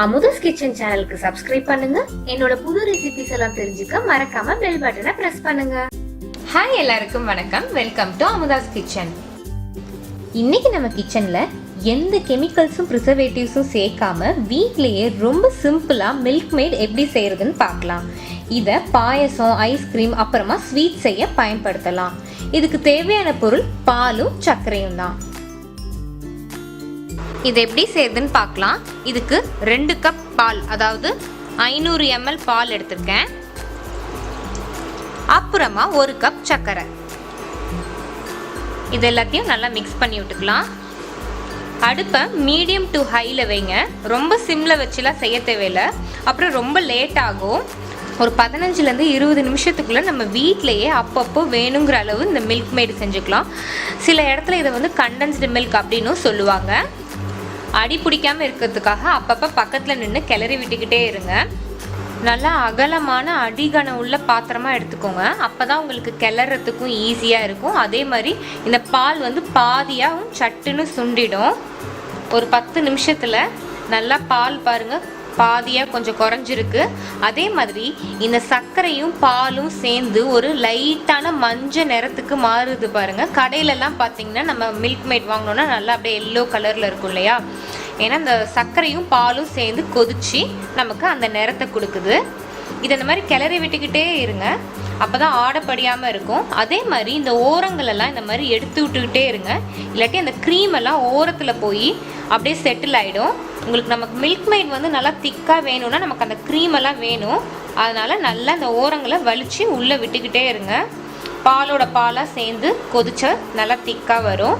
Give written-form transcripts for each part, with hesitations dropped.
Amudha's kitchen சேனலுக்கு subscribe பண்ணுங்க. என்னோட புது ரெசிபிஸ் எல்லாம் தெரிஞ்சுக்க மறக்காம பெல் பட்டனை பிரஸ் பண்ணுங்க. ஹாய், எல்லாருக்கும் வணக்கம். Welcome to Amudha's kitchen. இன்னைக்கு நம்ம கிச்சன்ல எந்த கெமிக்கல்ஸும் ப்ரிசர்வேட்டிவ்ஸும் சேர்க்காம வீட்லயே ரொம்ப சிம்பிளா மில்க்மேட் எப்படி செய்யறதுன்னு பார்க்கலாம். இதை பாயசம், ஐஸ்கிரீம், அப்புறமா ஸ்வீட் செய்ய பயன்படுத்தலாம். இதுக்கு தேவையான பொருள் பாலும் சர்க்கரையும் தான். இது எப்படி செய்யுதுன்னு பார்க்கலாம். இதுக்கு 2 கப் பால், அதாவது 500 ml பால் எடுத்திருக்கேன். அப்புறமா 1 கப் சர்க்கரை. இது எல்லாத்தையும் நல்லா மிக்ஸ் பண்ணி விட்டுக்கலாம். அடுப்பை மீடியம் டு ஹையில் வைங்க. ரொம்ப சிம்மில் வச்சுலாம் செய்ய தேவையில்லை, அப்புறம் ரொம்ப லேட் ஆகும். ஒரு 15லேருந்து 20 நிமிஷத்துக்குள்ளே நம்ம வீட்டிலையே அப்பப்போ வேணுங்கிற அளவு இந்த மில்க் மேட் செஞ்சுக்கலாம். சில இடத்துல இதை கண்டென்ஸ்டு மில்க் அப்படின்னு சொல்லுவாங்க. அடி பிடிக்காமல் இருக்கிறதுக்காக அப்பப்போ பக்கத்தில் நின்று கிளறி விட்டுக்கிட்டே இருங்க. நல்லா அகலமான அடிகனம் உள்ள பாத்திரமாக எடுத்துக்கோங்க. அப்போ தான் உங்களுக்கு கிளறதுக்கும் ஈஸியாக இருக்கும். அதே மாதிரி இந்த பால் பாதியாகவும் சட்டுன்னு சுண்டிடும். ஒரு 10 நிமிஷத்தில் நல்லா பால் பாருங்கள், பாதியாக கொஞ்சம் குறைஞ்சிருக்கு. அதே மாதிரி இந்த சர்க்கரையும் பாலும் சேர்ந்து ஒரு லைட்டான மஞ்சள் நிறத்துக்கு மாறுது பாருங்கள். கடையிலலாம் பார்த்தீங்கன்னா நம்ம மில்க் மேட் வாங்கினோன்னா நல்லா அப்படியே எல்லோ கலரில் இருக்கும் இல்லையா? ஏன்னா இந்த சர்க்கரையும் பாலும் சேர்ந்து கொதிச்சு நமக்கு அந்த நிறத்தை கொடுக்குது. இதை இந்த மாதிரி கிளறி விட்டுக்கிட்டே இருங்க, அப்போ தான் ஆடப்படியாமல் இருக்கும். அதே மாதிரி இந்த ஓரங்களெல்லாம் இந்த மாதிரி எடுத்து விட்டுக்கிட்டே இருங்க, இல்லாட்டி அந்த க்ரீம் எல்லாம் ஓரத்தில் போய் அப்படியே செட்டில் ஆகிடும். உங்களுக்கு நமக்கு மில்க் மேட் நல்லா திக்காக வேணும்னா நமக்கு அந்த க்ரீம் எல்லாம் வேணும். அதனால் நல்லா அந்த ஓரங்களை வலித்து உள்ளே விட்டுக்கிட்டே இருங்க. பாலோட பாலாக சேர்ந்து கொதிச்ச நல்லா திக்காக வரும்.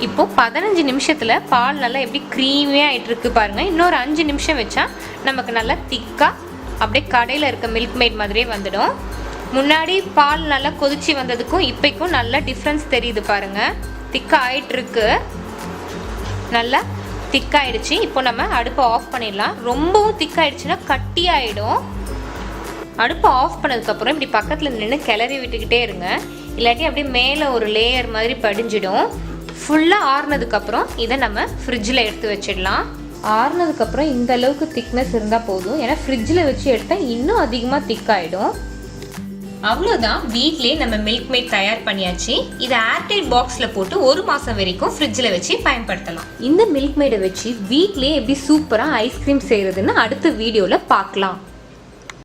இப்போ 15 நிமிஷத்தில் பால் நல்லா எப்படி க்ரீமியாக ஆகிட்டுருக்கு பாருங்கள். இன்னொரு 5 நிமிஷம் வச்சா நமக்கு நல்லா திக்காக அப்படியே கடையில் இருக்க மில்க் மேட் மாதிரியே வந்துடும். முன்னாடி பால் நல்லா கொதிச்சு வந்ததுக்கும் இப்போக்கும் நல்லா டிஃப்ரென்ஸ் தெரியுது பாருங்கள். திக்காக ஆகிட்டுருக்கு, நல்லா திக்காயிடுச்சு. இப்போ நம்ம அடுப்பை ஆஃப் பண்ணிடலாம். ரொம்பவும் திக்காயிடுச்சுன்னா கட்டி ஆகிடும். அடுப்பை ஆஃப் பண்ணதுக்கப்புறம் இப்படி பக்கத்தில் நின்று கிளறி விட்டுக்கிட்டே இருங்க, இல்லாட்டி அப்படியே மேலே ஒரு லேயர் மாதிரி படிஞ்சிடும். ஃபுல்லாக ஆறுனதுக்கப்புறம் இதை நம்ம ஃப்ரிட்ஜில் எடுத்து வச்சிடலாம். ஆறுனதுக்கப்புறம் இந்த அளவுக்கு திக்னஸ் இருந்தால் போதும், ஏன்னா ஃப்ரிட்ஜில் வச்சு எடுத்தால் இன்னும் அதிகமாக திக்காயிடும். அவ்வளோதான், வீட்லேயே நம்ம மில்க் மேட் தயார் பண்ணியாச்சு. இதை ஏர்டைட் பாக்ஸில் போட்டு 1 மாதம் வரைக்கும் ஃப்ரிட்ஜில் வச்சு பயன்படுத்தலாம். இந்த மில்க் மேடை வச்சு வீட்லேயே எப்படி சூப்பராக ஐஸ்கிரீம் செய்கிறதுன்னு அடுத்த வீடியோவில் பார்க்கலாம்.